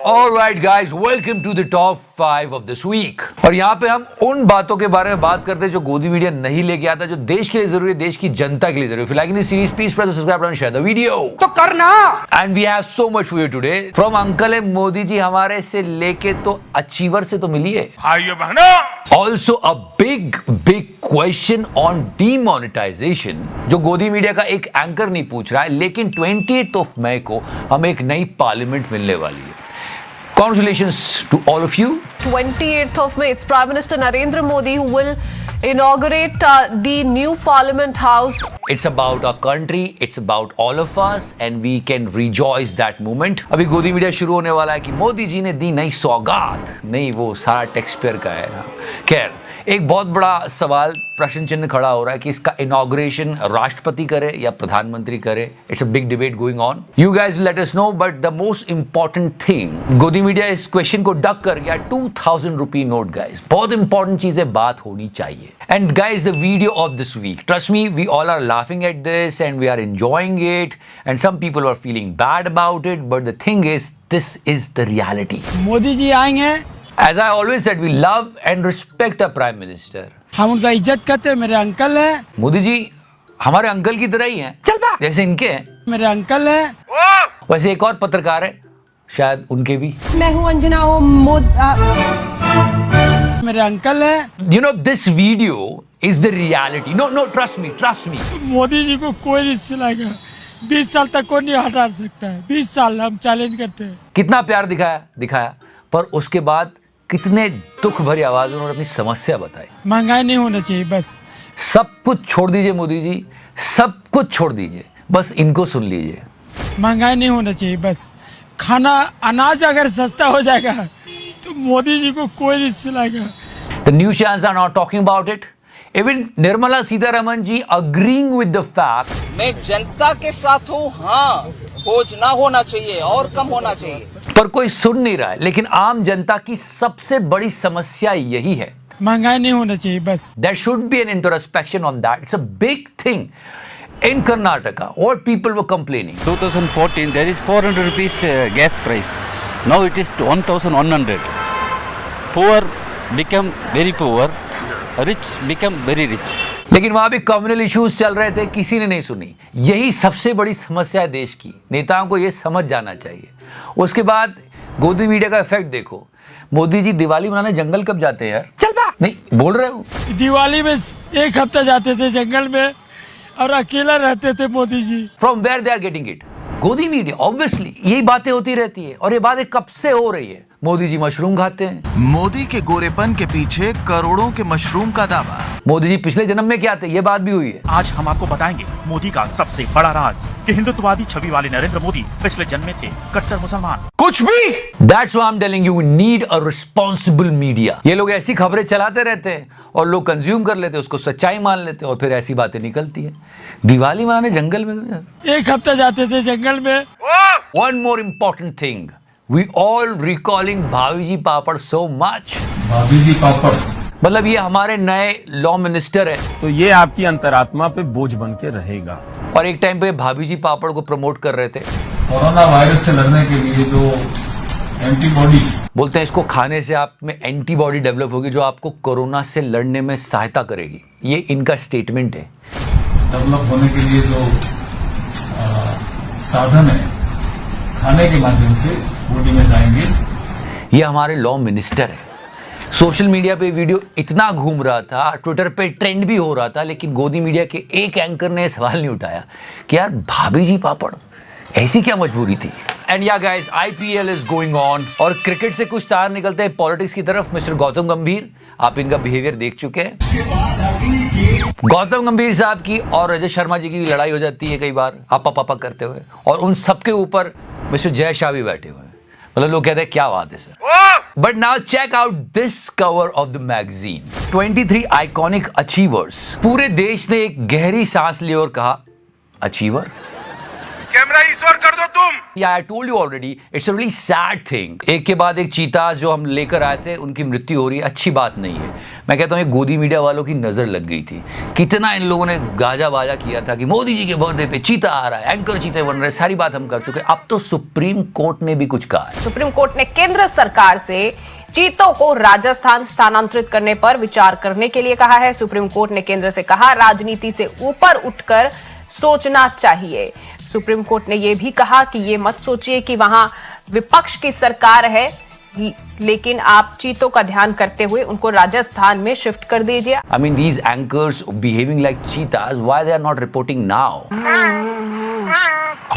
Alright guys, welcome to the top 5 of this week. और यहाँ पे हम उन बातों के बारे में बात करते हैं जो गोदी मीडिया नहीं लेके आता, जो देश के लिए जरूरी है, देश की जनता के लिए जरूरी है. If you like this series, please press the subscribe button and share the video. तो करना. And we have so much for you today. From Uncle Modi ji हमारे से लेके तो अचीवर से तो मिलिए. भाइयों बहनों. Also a big question on demonetization जो गोदी मीडिया का एक एंकर नहीं पूछ रहा है, लेकिन 28 मई को हमें एक नई पार्लियामेंट मिलने वाली है. Congratulations to all of you. 28th of May, it's Prime Minister Narendra Modi who will inaugurate the new Parliament House. It's about our country, it's about all of us, and we can rejoice that moment. अभी गोदी media शुरू होने वाला है कि मोदी जी ने दी नई सौगात. नहीं, वो सारा टेक्सपेयर का है. खैर, एक बहुत बड़ा सवाल प्रश्न चिन्ह खड़ा हो रहा है कि इसका इनॉग्रेशन राष्ट्रपति करे या प्रधानमंत्री करे. It's a big debate going on. You guys let us know, but the most important thing, गोदी मीडिया इस क्वेश्चन को डक कर गया 2000 रुपी नोट. गाइस, बहुत इंपॉर्टेंट चीजें बात होनी चाहिए. And guys, the video of this week, trust me, we all are laughing at this and we are enjoying it, and some people are feeling bad about it, but the thing is, this is the reality. Modi ji आएंगे. As I always said, we love and respect our Prime Minister. हम उनका इज्जत करते हैं. मेरे uncle हैं. मोदी जी हमारे uncle की तरह ही हैं. चल बा. जैसे इनके हैं. मेरे अंकल हैं. वैसे एक और पत्रकार है, शायद उनके भी. मैं हूँ अंजना. मेरे अंकल हैं. You know, this video is the reality. No, trust me. Modi ji को कोई नहीं चलाएगा. 20 साल तक कोई नहीं हटा सकता है. 20 साल हम चैलेंज करते हैं. कितना प्यार दिखाया, पर उसके बाद कितने दुख भरी आवाज में उन्होंने अपनी समस्या बताई. महंगाई नहीं होना चाहिए. बस सब कुछ छोड़ दीजिए मोदी जी, सब कुछ छोड़ दीजिए, बस इनको सुन लीजिए. महंगाई नहीं होना चाहिए. बस खाना अनाज अगर सस्ता हो जाएगा तो मोदी जी को कोई नहीं चलाएगा. The news channels are not talking about it. Even Nirmala Sitharaman ji agreeing with the fact. मैं जनता के साथ हूँ. हाँ, बोझ ना होना चाहिए और कम होना चाहिए. पर कोई सुन नहीं रहा है. लेकिन आम जनता की सबसे बड़ी समस्या यही है. महंगाई नहीं होना चाहिए. बस There should be an introspection on that. It's a big thing. In Karnataka, what people were complaining. 2014, there is 400 rupees gas price. Now it is 1,100. Poor become very poor, rich become very rich. लेकिन वहां भी communal issues चल रहे थे, किसी ने नहीं सुनी. यही सबसे बड़ी समस्या है देश की. नेताओं को यह समझ जाना चाहिए. उसके बाद गोदी मीडिया का इफेक्ट देखो. मोदी जी दिवाली मनाने जंगल कब जाते हैं यार? चल बा. नहीं बोल रहे हो. दिवाली में 1 हफ्ता जाते थे जंगल में और अकेला रहते थे Modi ji. From where they are getting it? गोदी मीडिया. ऑब्वियसली यही बातें होती रहती है, और ये बातें कब से हो रही है. मोदी जी मशरूम खाते हैं. मोदी के गोरेपन के पीछे करोड़ों के मशरूम का दावा. मोदी जी पिछले जन्म में क्या थे, ये बात भी हुई है. आज हम आपको बताएंगे मोदी का सबसे बड़ा राज कि हिंदुत्ववादी छवि वाले नरेंद्र मोदी पिछले जन्म में थे कट्टर मुसलमान. कुछ भी. That's why I'm telling you, we need a responsible media. ये लोग ऐसी खबरें चलाते रहते हैं और लोग कंज्यूम कर लेते हैं, उसको सच्चाई मान लेते हैं, और फिर ऐसी बातें निकलती है. दिवाली मनाने जंगल में 1 हफ्ता जाते थे जंगल में. One more important thing, we all recalling भाभी जी पापड़ so much. भाभी जी पापड़ मतलब ये हमारे नए लॉ मिनिस्टर है. तो ये आपकी अंतरात्मा पे बोझ बन के रहेगा. और एक टाइम पे भाभी जी पापड़ को प्रमोट कर रहे थे. कोरोना वायरस से लड़ने के लिए जो एंटीबॉडी, बोलते हैं इसको खाने से आप में एंटीबॉडी डेवलप होगी जो आपको कोरोना से लड़ने में सहायता करेगी. ये इनका स्टेटमेंट है. डेवलप होने के लिए जो साधन है, खाने के माध्यम से बॉडी में जाएंगे. ये हमारे लॉ मिनिस्टर है. सोशल मीडिया पे वीडियो इतना घूम रहा था, ट्विटर पे ट्रेंड भी हो रहा था, लेकिन गोदी मीडिया के एक एंकर ने सवाल नहीं उठाया कि यार भाभी जी पापड़, ऐसी क्या मजबूरी थी. एंड या guys, IPL is going on, और क्रिकेट से कुछ तार निकलते हैं पॉलिटिक्स की तरफ. मिस्टर गौतम गंभीर, आप इनका बिहेवियर देख चुके हैं. गौतम गंभीर साहब की और रजत शर्मा जी की लड़ाई हो जाती है कई बार, आपा पापा करते हुए, और उन सबके ऊपर मिस्टर जय शाह भी बैठे हुए हैं. मतलब लोग कहते हैं क्या बात है sir. But now check out this cover of the magazine. 23 iconic achievers. पूरे देश ने एक गहरी सांस ली और कहा, अचीवर? कैमरा ईश्वर कर दो तुम. या I told you already, it's a really sad thing. एक के बाद एक चीता जो हम लेकर आए थे उनकी मृत्यु हो रही है, अच्छी बात नहीं है। मैं कहता हूँ ये गोदी मीडिया वालों की नजर लग गई थी। कितना इन लोगों ने गाजा बाजा किया था कि मोदी जी के बर्थडे पे चीता आ रहा है, एंकर चीते बन रहे, सारी बात हम कर चुके। अब तो सुप्रीम कोर्ट ने भी कुछ कहा है। सुप्रीम कोर्ट ने केंद्र सरकार से चीतों को राजस्थान स्थानांतरित करने पर विचार करने के लिए कहा है। सुप्रीम कोर्ट ने केंद्र से कहा, राजनीति से ऊपर उठकर सोचना चाहिए। सुप्रीम कोर्ट ने यह भी कहा कि ये मत सोचिए कि वहां विपक्ष की सरकार है, लेकिन आप चीतों का ध्यान करते हुए उनको राजस्थान में शिफ्ट कर दीजिए। I mean, these anchors behaving like cheetahs, why they are not reporting now?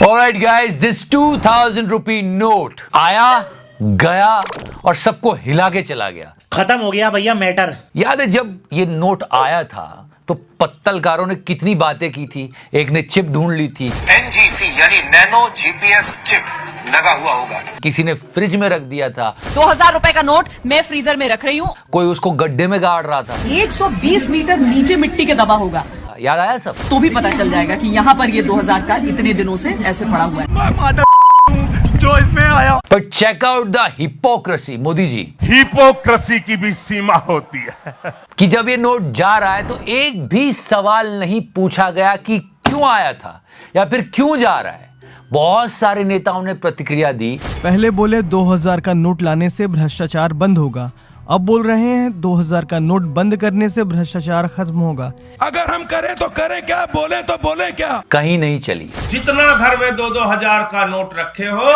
Alright guys, this 2000 rupee note आया गया और सबको हिला के चला गया। खत्म हो गया भैया मैटर। याद है जब ये नोट आया था तो पत्तलकारों ने कितनी बातें की थी। एक ने चिप ढूंढ ली थी, NGC यानी नैनो GPS चिप लगा हुआ होगा। किसी ने फ्रिज में रख दिया था। 2000 रुपए का नोट मैं फ्रीजर में रख रही हूँ। कोई उसको गड्ढे में गाड़ रहा था। 120 मीटर नीचे मिट्टी के दबा होगा, याद आया सब? तो भी पता चल जाएगा कि यहाँ पर ये 2000 का इतने दिनों से ऐसे पड़ा हुआ है। जो इसमें आया। But check out the hypocrisy, Modi ji. Hypocrisy की भी सीमा होती है कि जब ये नोट जा रहा है तो एक भी सवाल नहीं पूछा गया कि क्यों आया था या फिर क्यों जा रहा है। बहुत सारे नेताओं ने प्रतिक्रिया दी। पहले बोले 2000 का नोट लाने से भ्रष्टाचार बंद होगा, अब बोल रहे हैं 2000 का नोट बंद करने से भ्रष्टाचार खत्म होगा। अगर हम करें तो करें क्या, बोले तो बोले क्या। कहीं नहीं चली। जितना घर में 2-2 हजार का नोट रखे हो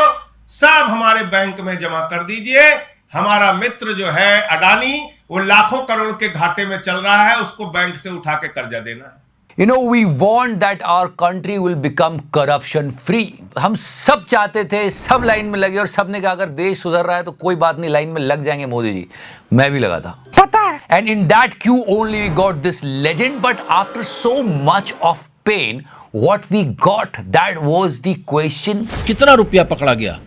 सब हमारे बैंक में जमा कर दीजिए। हमारा मित्र जो है अडानी, वो लाखों करोड़ के घाटे में चल रहा है, उसको बैंक से उठा के कर्जा देना है। You know, we want that our country will become corruption free. हम सब चाहते थे, सब लाइन में लगे और सब ने कहा अगर देश सुधर रहा है तो कोई बात नहीं, लाइन में लग जाएंगे मोदी जी। मैं भी लगा था, पता है। And in that queue only we got this legend, but after so much of pain, what we got, that was the question. कितना रुपया पकड़ा गया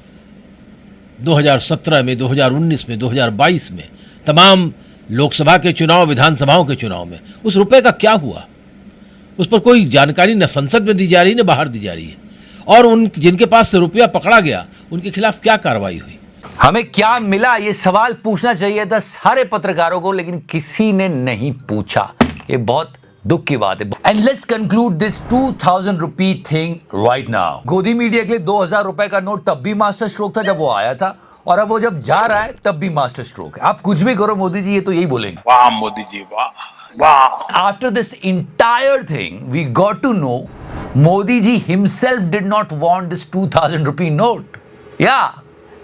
2017 में, 2019 में, 2022 में, तमाम लोकसभा के चुनाव, विधानसभाओं के चुनाव में, उस रुपए का क्या हुआ? उस पर कोई जानकारी न संसद में दी जा रही, न बाहर दी जा रही है। और उन जिनके पास से रुपया पकड़ा गया उनके खिलाफ क्या कार्रवाई हुई? हमें क्या मिला, ये सवाल पूछना चाहिए था सारे पत्रकारों को, लेकिन किसी ने नहीं पूछा। ये बहुत दुख की बात है। And let's conclude this 2000 rupee thing right now. गोदी मीडिया के लिए 2000 रुपए का नोट तब भी मास्टर स्ट्रोक था जब वो आया था, और अब वो जब जा रहा है तब भी मास्टर स्ट्रोक है। आप कुछ भी करो मोदी जी, ये तो यही बोलेंगे। वाह मोदी जी वाह वाह। After this entire thing, we got to know Modi ji himself did not want this 2000 rupee note. Yeah,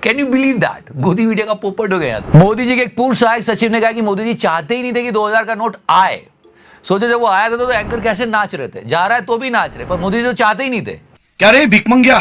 can you believe that? गोदी मीडिया का पोपट हो गया था। मोदी जी के एक पूर्व सहायक सचिव ने कहा कि मोदी जी चाहते ही नहीं थे कि 2000 का नोट आए। सोचो जब वो आया था तो एंकर कैसे नाच रहे थे, जा रहा है तो भी नाच रहे, पर मोदी जी तो चाहते ही नहीं थे। क्या रे भिकमंगिया,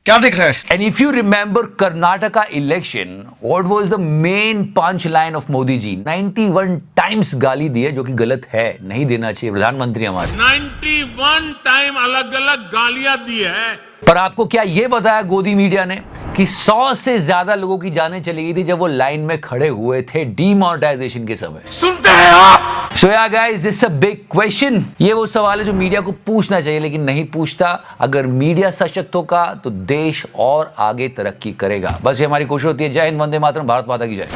क्या देख रहे हैं? And if you remember Karnataka election, what was the main punch line of Modi ji? 91 times गाली दी है, जो कि गलत है, नहीं देना चाहिए प्रधानमंत्री हमारे। 91 टाइम अलग अलग गालियां दी है। पर आपको क्या ये बताया गोदी मीडिया ने कि 100 से ज्यादा लोगों की जानें चली गई थी जब वो लाइन में खड़े हुए थे डीमोनेटाइजेशन के समय। सुनते हैं आप? So yeah guys, this is a big question. ये वो सवाल है जो मीडिया को पूछना चाहिए लेकिन नहीं पूछता। अगर मीडिया सशक्त होगा तो देश और आगे तरक्की करेगा। बस ये हमारी कोशिश होती है। जय हिंद, वंदे मातरम, भारत माता की जय।